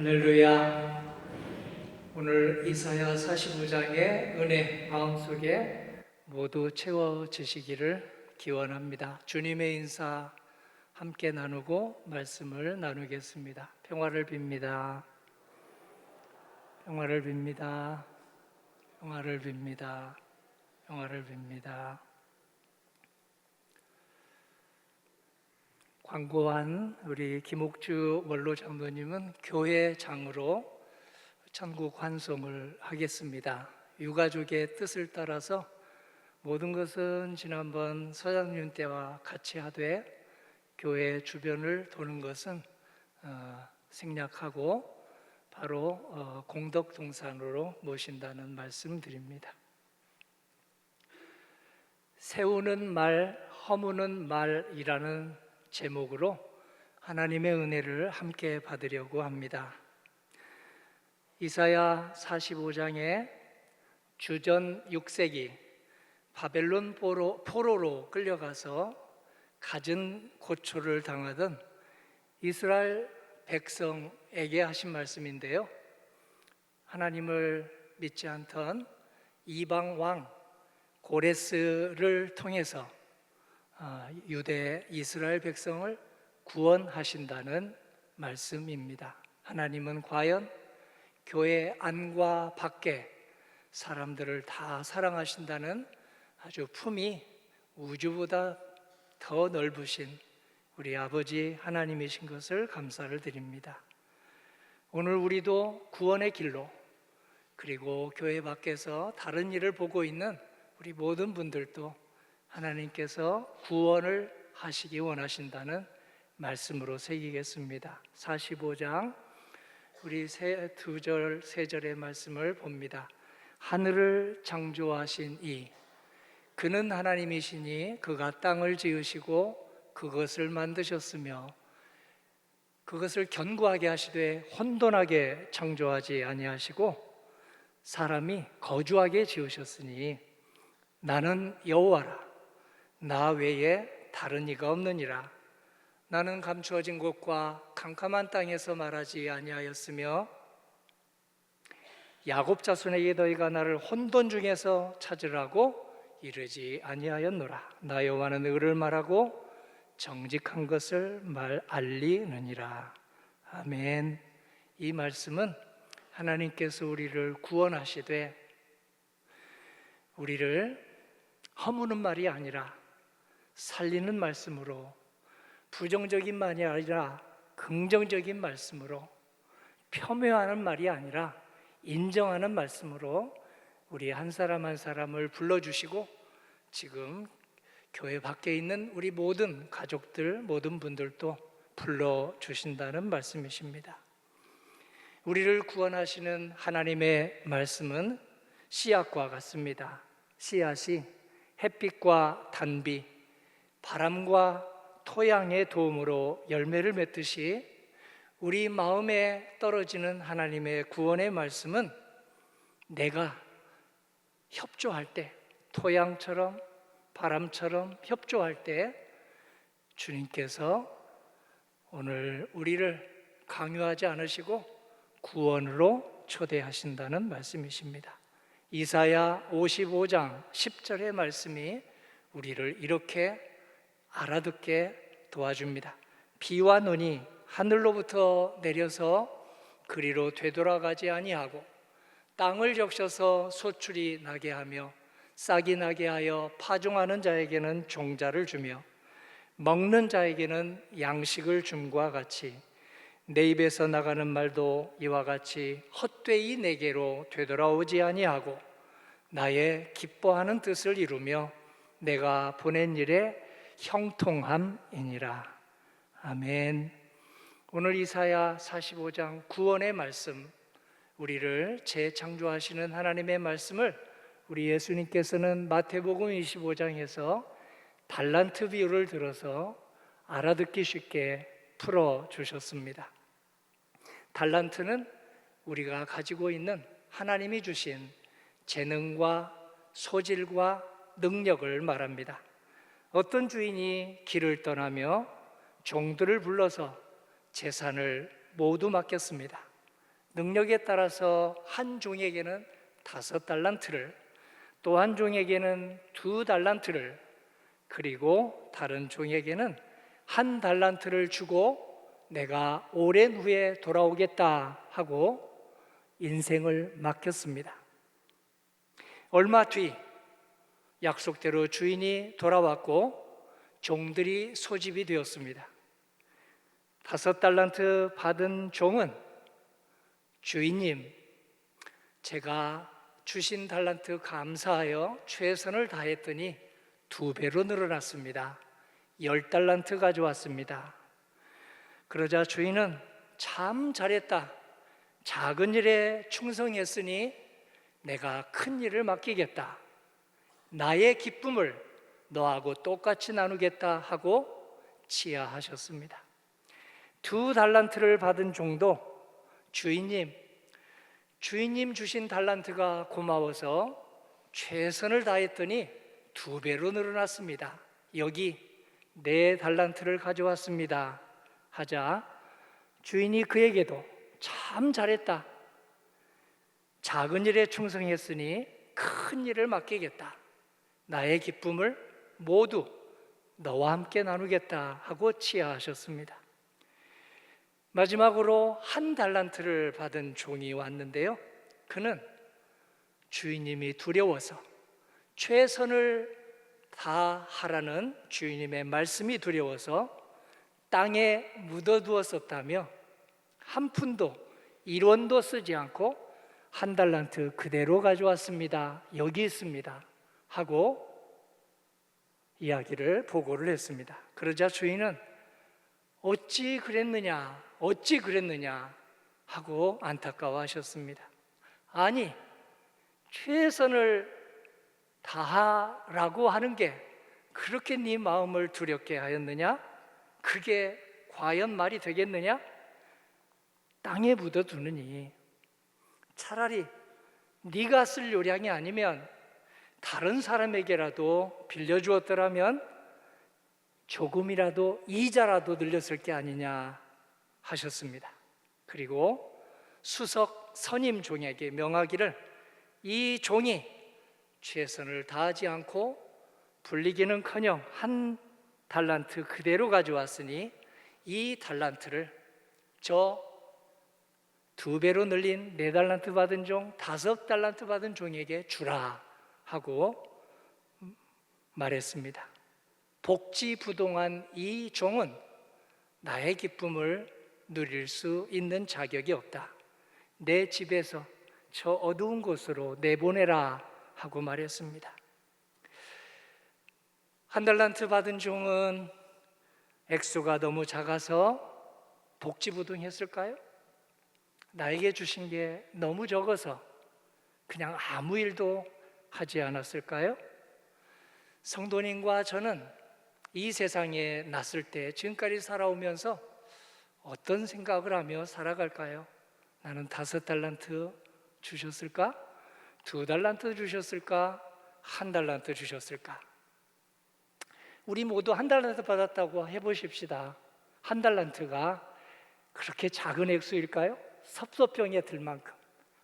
할렐루야. 오늘 이사야 45장의 은혜 마음속에 모두 채워지시기를 기원합니다. 주님의 인사 함께 나누고 말씀을 나누겠습니다. 평화를 빕니다. 평화를 빕니다. 평화를 빕니다. 평화를 빕니다. 광고한 우리 김옥주 원로 장로님은 교회장으로 천국 환송을 하겠습니다. 유가족의 뜻을 따라서 모든 것은 지난번 서장님 때와 같이 하되 교회 주변을 도는 것은 생략하고 바로 공덕동산으로 모신다는 말씀 드립니다. 세우는 말, 허무는 말이라는 제목으로 하나님의 은혜를 함께 받으려고 합니다. 이사야 45장에 주전 6세기 바벨론 포로로 끌려가서 갖은 고초를 당하던 이스라엘 백성에게 하신 말씀인데요, 하나님을 믿지 않던 이방 왕 고레스를 통해서 유대 이스라엘 백성을 구원하신다는 말씀입니다. 하나님은 과연 교회 안과 밖에 사람들을 다 사랑하신다는 아주 품이 우주보다 더 넓으신 우리 아버지 하나님이신 것을 감사를 드립니다. 오늘 우리도 구원의 길로, 그리고 교회 밖에서 다른 일을 보고 있는 우리 모든 분들도 하나님께서 구원을 하시기 원하신다는 말씀으로 새기겠습니다. 45장 우리 두 절, 세 절의 말씀을 봅니다. 하늘을 창조하신 이, 그는 하나님이시니 그가 땅을 지으시고 그것을 만드셨으며 그것을 견고하게 하시되 혼돈하게 창조하지 아니하시고 사람이 거주하게 지으셨으니 나는 여호와라, 나 외에 다른 이가 없느니라. 나는 감추어진 곳과 캄캄한 땅에서 말하지 아니하였으며 야곱 자손에게 너희가 나를 혼돈 중에서 찾으라고 이르지 아니하였노라. 나 여호와는 의를 말하고 정직한 것을 알리느니라. 아멘. 이 말씀은 하나님께서 우리를 구원하시되 우리를 허무는 말이 아니라 살리는 말씀으로, 부정적인 말이 아니라 긍정적인 말씀으로, 폄훼하는 말이 아니라 인정하는 말씀으로 우리 한 사람 한 사람을 불러주시고 지금 교회 밖에 있는 우리 모든 가족들, 모든 분들도 불러주신다는 말씀이십니다. 우리를 구원하시는 하나님의 말씀은 씨앗과 같습니다. 씨앗이 햇빛과 단비, 바람과 토양의 도움으로 열매를 맺듯이 우리 마음에 떨어지는 하나님의 구원의 말씀은 내가 협조할 때, 토양처럼 바람처럼 협조할 때 주님께서 오늘 우리를 강요하지 않으시고 구원으로 초대하신다는 말씀이십니다. 이사야 55장 10절의 말씀이 우리를 이렇게 알아듣게 도와줍니다. 비와 눈이 하늘로부터 내려서 그리로 되돌아가지 아니하고 땅을 적셔서 소출이 나게 하며 싹이 나게 하여 파종하는 자에게는 종자를 주며 먹는 자에게는 양식을 줌과 같이 내 입에서 나가는 말도 이와 같이 헛되이 내게로 되돌아오지 아니하고 나의 기뻐하는 뜻을 이루며 내가 보낸 일에 형통함이니라. 아멘. 오늘 이사야 45장 구원의 말씀, 우리를 재창조하시는 하나님의 말씀을 우리 예수님께서는 마태복음 25장에서 달란트 비유를 들어서 알아듣기 쉽게 풀어주셨습니다. 달란트는 우리가 가지고 있는 하나님이 주신 재능과 소질과 능력을 말합니다. 어떤 주인이 길을 떠나며 종들을 불러서 재산을 모두 맡겼습니다. 능력에 따라서 한 종에게는 5달란트를, 또 한 종에게는 2달란트를, 그리고 다른 종에게는 1달란트를 주고 내가 오랜 후에 돌아오겠다 하고 인생을 맡겼습니다. 얼마 뒤 약속대로 주인이 돌아왔고 종들이 소집이 되었습니다. 5달란트 받은 종은 주인님, 제가 주신 달란트 감사하여 최선을 다했더니 2배로 늘어났습니다. 10달란트 가져왔습니다. 그러자 주인은 참 잘했다. 작은 일에 충성했으니 내가 큰 일을 맡기겠다. 나의 기쁨을 너하고 똑같이 나누겠다 하고 치하하셨습니다. 2달란트를 받은 종도 주인님 주신 달란트가 고마워서 최선을 다했더니 2배로 늘어났습니다. 여기 4달란트를 가져왔습니다 하자 주인이 그에게도 참 잘했다. 작은 일에 충성했으니 큰 일을 맡기겠다. 나의 기쁨을 모두 너와 함께 나누겠다 하고 치하하셨습니다. 마지막으로 1달란트를 받은 종이 왔는데요, 그는 주인님이 두려워서 최선을 다하라는 주인님의 말씀이 두려워서 땅에 묻어두었었다며 한 푼도 1원도 쓰지 않고 1달란트 그대로 가져왔습니다. 여기 있습니다 하고 이야기를 보고를 했습니다. 그러자 주인은 어찌 그랬느냐 하고 안타까워하셨습니다. 아니, 최선을 다하라고 하는 게 그렇게 네 마음을 두렵게 하였느냐? 그게 과연 말이 되겠느냐? 땅에 묻어두느니 차라리 네가 쓸 요량이 아니면 다른 사람에게라도 빌려주었더라면 조금이라도 이자라도 늘렸을 게 아니냐 하셨습니다. 그리고 수석 선임 종에게 명하기를 이 종이 최선을 다하지 않고 불리기는커녕 1달란트 그대로 가져왔으니 이 달란트를 저 2배로 늘린 4달란트 받은 종, 5달란트 받은 종에게 주라 하고 말했습니다. 복지부동한 이 종은 나의 기쁨을 누릴 수 있는 자격이 없다. 내 집에서 저 어두운 곳으로 내보내라 하고 말했습니다. 1달란트 받은 종은 액수가 너무 작아서 복지부동했을까요? 나에게 주신 게 너무 적어서 그냥 아무 일도 하지 않았을까요? 성도님과 저는 이 세상에 났을 때 지금까지 살아오면서 어떤 생각을 하며 살아갈까요? 나는 5달란트 주셨을까? 2달란트 주셨을까? 1달란트 주셨을까? 우리 모두 1달란트 받았다고 해보십시다. 1달란트가 그렇게 작은 액수일까요? 섭섭병에 들 만큼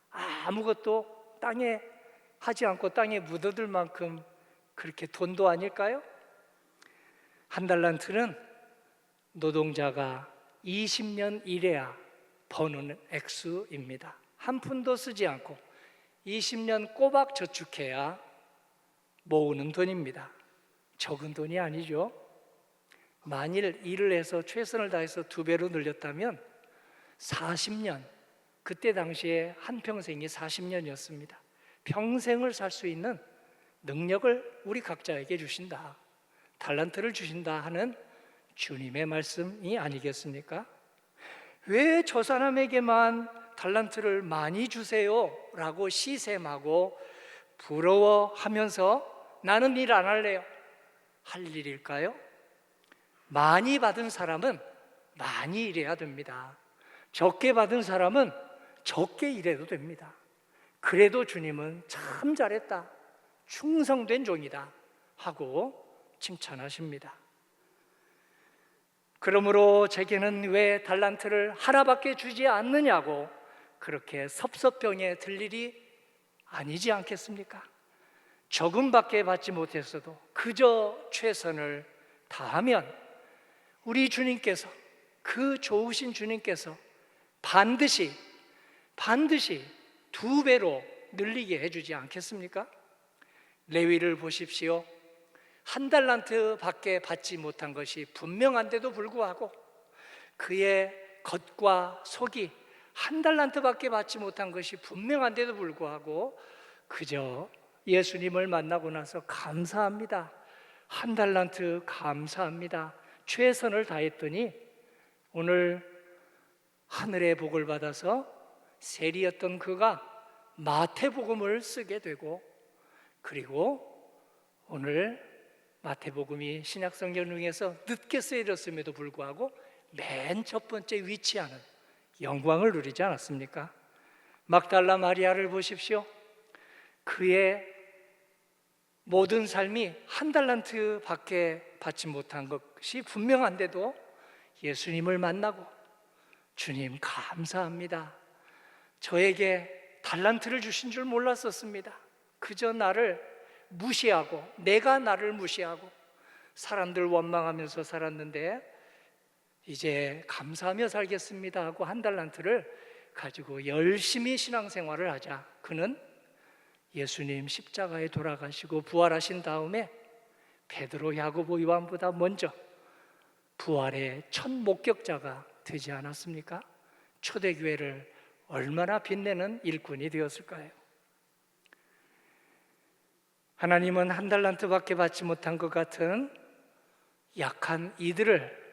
아무것도 땅에 하지 않고 땅에 묻어들 만큼 그렇게 돈도 아닐까요? 1달란트는 노동자가 20년 일해야 버는 액수입니다. 한 푼도 쓰지 않고 20년 꼬박 저축해야 모으는 돈입니다. 적은 돈이 아니죠. 만일 일을 해서 최선을 다해서 2배로 늘렸다면 40년, 그때 당시에 한평생이 40년이었습니다. 평생을 살 수 있는 능력을 우리 각자에게 주신다, 달란트를 주신다 하는 주님의 말씀이 아니겠습니까? 왜 저 사람에게만 달란트를 많이 주세요 라고 시샘하고 부러워하면서 나는 일 안 할래요 할 일일까요? 많이 받은 사람은 많이 일해야 됩니다. 적게 받은 사람은 적게 일해도 됩니다. 그래도 주님은 참 잘했다, 충성된 종이다 하고 칭찬하십니다. 그러므로 제게는 왜 달란트를 하나밖에 주지 않느냐고 그렇게 섭섭병에 들 일이 아니지 않겠습니까? 조금밖에 받지 못했어도 그저 최선을 다하면 우리 주님께서, 그 좋으신 주님께서 반드시 2배로 늘리게 해주지 않겠습니까? 레위를 보십시오. 1달란트 밖에 받지 못한 것이 분명한데도 불구하고 그의 겉과 속이 1달란트 밖에 받지 못한 것이 분명한데도 불구하고 그저 예수님을 만나고 나서 감사합니다, 1달란트 감사합니다, 최선을 다했더니 오늘 하늘의 복을 받아서 세리였던 그가 마태복음을 쓰게 되고, 그리고 오늘 마태복음이 신약성경 중에서 늦게 쓰여졌음에도 불구하고 맨 첫 번째 위치하는 영광을 누리지 않았습니까? 막달라 마리아를 보십시오. 그의 모든 삶이 1달란트 밖에 받지 못한 것이 분명한데도 예수님을 만나고, 주님 감사합니다, 저에게 달란트를 주신 줄 몰랐었습니다, 그저 나를 무시하고, 내가 나를 무시하고 사람들 원망하면서 살았는데 이제 감사하며 살겠습니다 하고 1달란트를 가지고 열심히 신앙생활을 하자 그는 예수님 십자가에 돌아가시고 부활하신 다음에 베드로, 야고보, 요한보다 먼저 부활의 첫 목격자가 되지 않았습니까? 초대교회를 얼마나 빛내는 일꾼이 되었을까요? 하나님은 1달란트밖에 받지 못한 것 같은 약한 이들을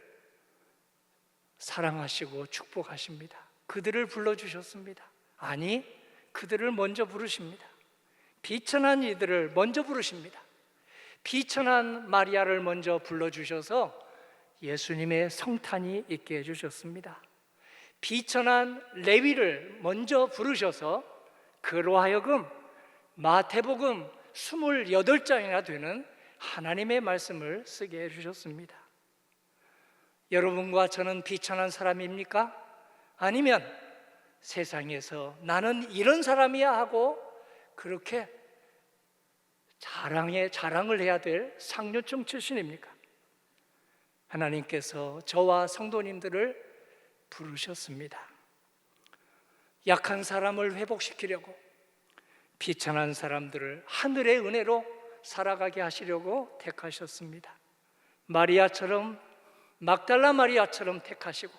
사랑하시고 축복하십니다. 그들을 불러주셨습니다. 아니, 그들을 먼저 부르십니다. 비천한 이들을 먼저 부르십니다. 비천한 마리아를 먼저 불러주셔서 예수님의 성탄이 있게 해주셨습니다. 비천한 레위를 먼저 부르셔서 그로 하여금 마태복음 28장이나 되는 하나님의 말씀을 쓰게 해주셨습니다. 여러분과 저는 비천한 사람입니까? 아니면 세상에서 나는 이런 사람이야 하고 그렇게 자랑을 해야 될 상류층 출신입니까? 하나님께서 저와 성도님들을 부르셨습니다. 약한 사람을 회복시키려고, 비천한 사람들을 하늘의 은혜로 살아가게 하시려고 택하셨습니다. 마리아처럼, 막달라 마리아처럼 택하시고,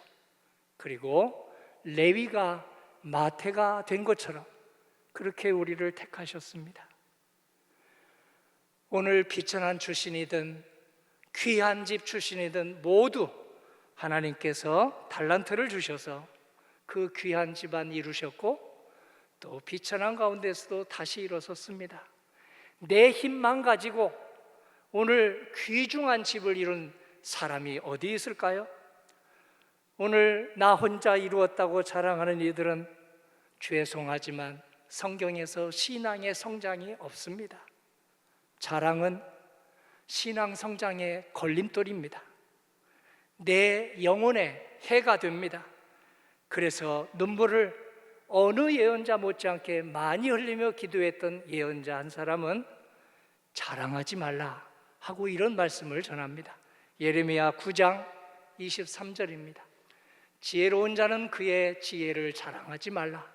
그리고 레위가 마태가 된 것처럼 그렇게 우리를 택하셨습니다. 오늘 비천한 출신이든 귀한 집 출신이든 모두 하나님께서 달란트를 주셔서 그 귀한 집안 이루셨고, 또 비천한 가운데서도 다시 일어섰습니다. 내 힘만 가지고 오늘 귀중한 집을 이룬 사람이 어디 있을까요? 오늘 나 혼자 이루었다고 자랑하는 이들은 죄송하지만 성경에서 신앙의 성장이 없습니다. 자랑은 신앙 성장의 걸림돌입니다. 내 영혼에 해가 됩니다. 그래서 눈물을 어느 예언자 못지않게 많이 흘리며 기도했던 예언자 한 사람은 자랑하지 말라 하고 이런 말씀을 전합니다. 예레미야 9장 23절입니다. 지혜로운 자는 그의 지혜를 자랑하지 말라.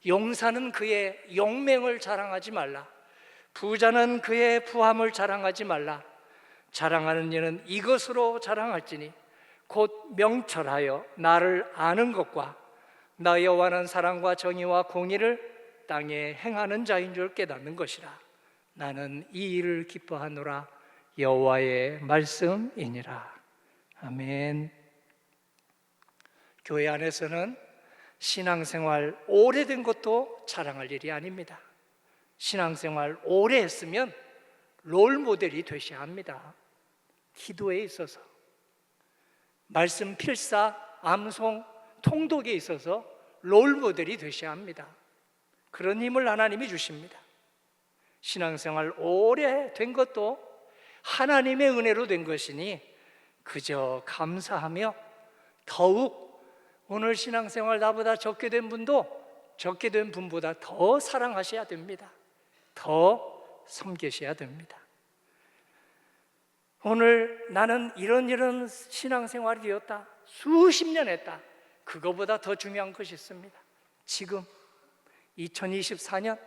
용사는 그의 용맹을 자랑하지 말라. 부자는 그의 부함을 자랑하지 말라. 자랑하는 이는 이것으로 자랑할지니 곧 명철하여 나를 아는 것과 나 여호와는 사랑과 정의와 공의를 땅에 행하는 자인 줄 깨닫는 것이라. 나는 이 일을 기뻐하노라. 여호와의 말씀이니라. 아멘. 교회 안에서는 신앙생활 오래된 것도 자랑할 일이 아닙니다. 신앙생활 오래 했으면 롤모델이 되셔야 합니다. 기도에 있어서, 말씀 필사, 암송, 통독에 있어서 롤모델이 되셔야 합니다. 그런 힘을 하나님이 주십니다. 신앙생활 오래 된 것도 하나님의 은혜로 된 것이니 그저 감사하며 더욱 오늘 신앙생활 나보다 적게 된 분도 적게 된 분보다 더 사랑하셔야 됩니다. 더 섬기셔야 됩니다. 오늘 나는 이런 신앙생활이 되었다, 수십 년 했다, 그거보다 더 중요한 것이 있습니다. 지금 2024년,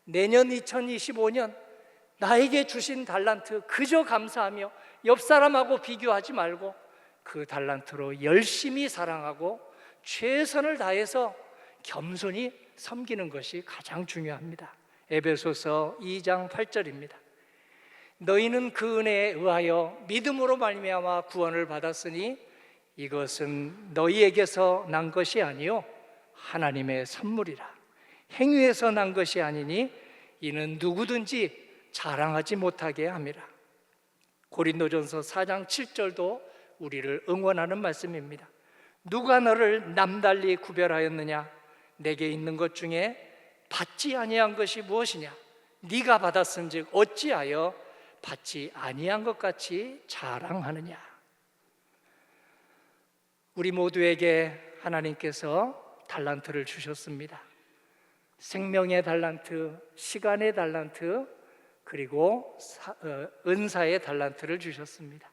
내년 2025년 나에게 주신 달란트 그저 감사하며 옆 사람하고 비교하지 말고 그 달란트로 열심히 사랑하고 최선을 다해서 겸손히 섬기는 것이 가장 중요합니다. 에베소서 2장 8절입니다. 너희는 그 은혜에 의하여 믿음으로 말미암아 구원을 받았으니 이것은 너희에게서 난 것이 아니요 하나님의 선물이라. 행위에서 난 것이 아니니 이는 누구든지 자랑하지 못하게 함이라. 고린도전서 4장 7절도 우리를 응원하는 말씀입니다. 누가 너를 남달리 구별하였느냐? 내게 있는 것 중에 받지 아니한 것이 무엇이냐? 네가 받았은즉 어찌하여 받지 아니한 것 같이 자랑하느냐? 우리 모두에게 하나님께서 달란트를 주셨습니다. 생명의 달란트, 시간의 달란트, 그리고 은사의 달란트를 주셨습니다.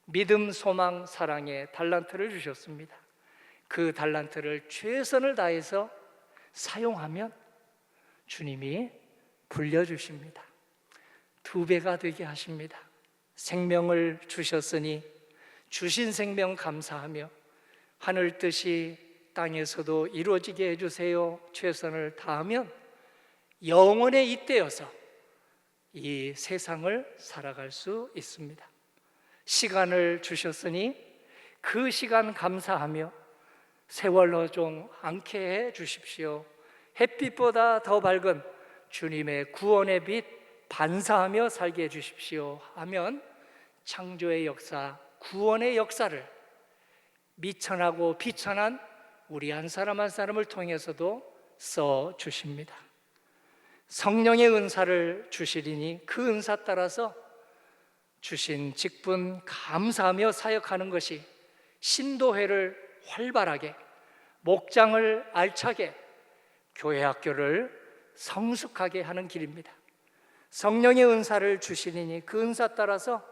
믿음, 소망, 사랑의 달란트를 주셨습니다. 그 달란트를 최선을 다해서 사용하면 주님이 불려주십니다. 2배가 되게 하십니다. 생명을 주셨으니 주신 생명 감사하며 하늘 뜻이 땅에서도 이루어지게 해주세요. 최선을 다하면 영원에 잇대어서 이 세상을 살아갈 수 있습니다. 시간을 주셨으니 그 시간 감사하며 세월로 좀 않게 해 주십시오. 햇빛보다 더 밝은 주님의 구원의 빛 반사하며 살게 해 주십시오 하면 창조의 역사, 구원의 역사를 미천하고 비천한 우리 한 사람 한 사람을 통해서도 써 주십니다. 성령의 은사를 주시리니 그 은사 따라서 주신 직분 감사하며 사역하는 것이 신도회를 활발하게, 목장을 알차게, 교회 학교를 성숙하게 하는 길입니다. 성령의 은사를 주시리니 그 은사 따라서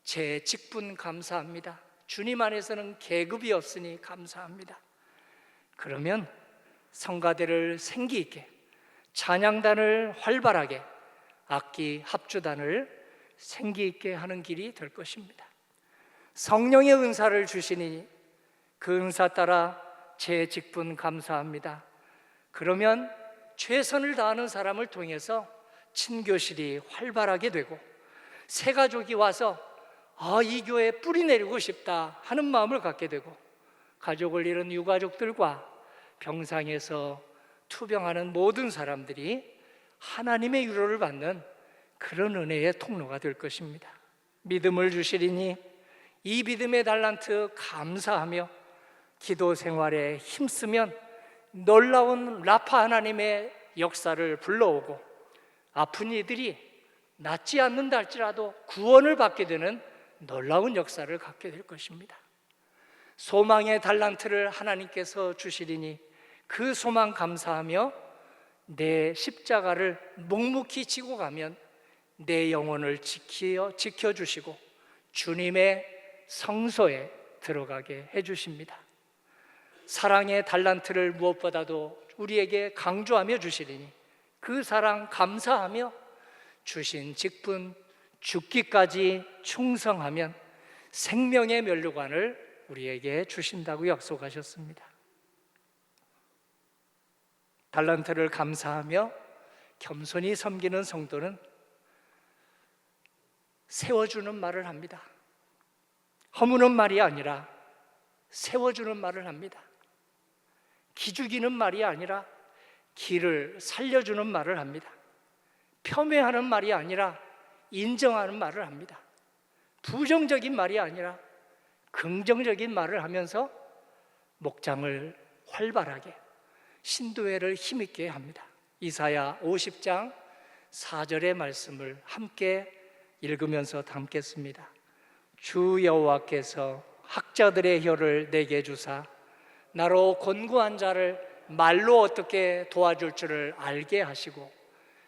제 직분 감사합니다. 주님 안에서는 계급이 없으니 감사합니다. 그러면 성가대를 생기 있게, 찬양단을 활발하게, 악기 합주단을 생기 있게 하는 길이 될 것입니다. 성령의 은사를 주시니 그 은사 따라 제 직분 감사합니다. 그러면 최선을 다하는 사람을 통해서 친교실이 활발하게 되고 새 가족이 와서 이 교회에 뿌리 내리고 싶다 하는 마음을 갖게 되고 가족을 잃은 유가족들과 병상에서 투병하는 모든 사람들이 하나님의 위로를 받는 그런 은혜의 통로가 될 것입니다. 믿음을 주시리니 이 믿음의 달란트 감사하며 기도 생활에 힘쓰면 놀라운 라파 하나님의 역사를 불러오고 아픈 이들이 낫지 않는다 할지라도 구원을 받게 되는 놀라운 역사를 갖게 될 것입니다. 소망의 달란트를 하나님께서 주시리니 그 소망 감사하며 내 십자가를 묵묵히 지고 가면 내 영혼을 지켜주시고 주님의 성소에 들어가게 해주십니다. 사랑의 달란트를 무엇보다도 우리에게 강조하며 주시리니 그 사랑 감사하며 주신 직분 죽기까지 충성하면 생명의 면류관을 우리에게 주신다고 약속하셨습니다. 달란트를 감사하며 겸손히 섬기는 성도는 세워주는 말을 합니다. 허무는 말이 아니라 세워주는 말을 합니다. 기죽이는 말이 아니라 길을 살려주는 말을 합니다. 폄훼하는 말이 아니라 인정하는 말을 합니다. 부정적인 말이 아니라 긍정적인 말을 하면서 목장을 활발하게, 신도회를 힘있게 합니다. 이사야 50장 4절의 말씀을 함께 읽으면서 담겠습니다. 주 여호와께서 학자들의 혀를 내게 주사 나로 곤고한 자를 말로 어떻게 도와줄 줄을 알게 하시고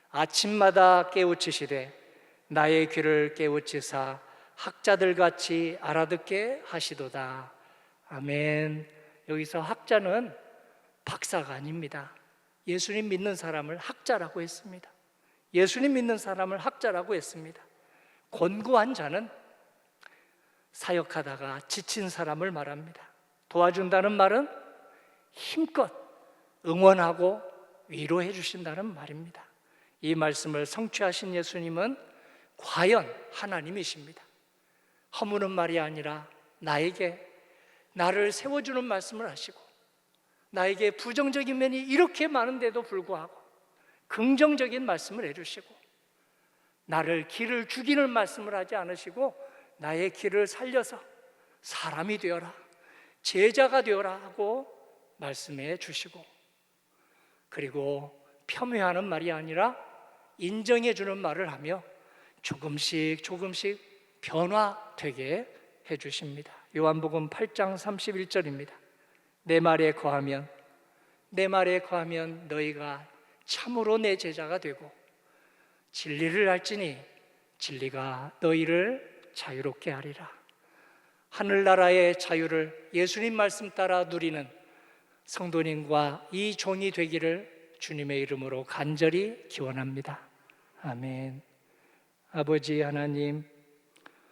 아침마다 깨우치시되 나의 귀를 깨우치사 학자들같이 알아듣게 하시도다. 아멘. 여기서 학자는 박사가 아닙니다. 예수님 믿는 사람을 학자라고 했습니다. 예수님 믿는 사람을 학자라고 했습니다. 권고한 자는 사역하다가 지친 사람을 말합니다. 도와준다는 말은 힘껏 응원하고 위로해 주신다는 말입니다. 이 말씀을 성취하신 예수님은 과연 하나님이십니다. 허무는 말이 아니라 나에게 나를 세워주는 말씀을 하시고 나에게 부정적인 면이 이렇게 많은데도 불구하고 긍정적인 말씀을 해주시고 나를 길을 죽이는 말씀을 하지 않으시고 나의 길을 살려서 사람이 되어라, 제자가 되어라 하고 말씀해 주시고 그리고 폄훼하는 말이 아니라 인정해 주는 말을 하며 조금씩 변화되게 해주십니다. 요한복음 8장 31절입니다. 내 말에 거하면 너희가 참으로 내 제자가 되고 진리를 알지니 진리가 너희를 자유롭게 하리라. 하늘나라의 자유를 예수님 말씀 따라 누리는 성도님과 이 종이 되기를 주님의 이름으로 간절히 기원합니다. 아멘. 아버지 하나님,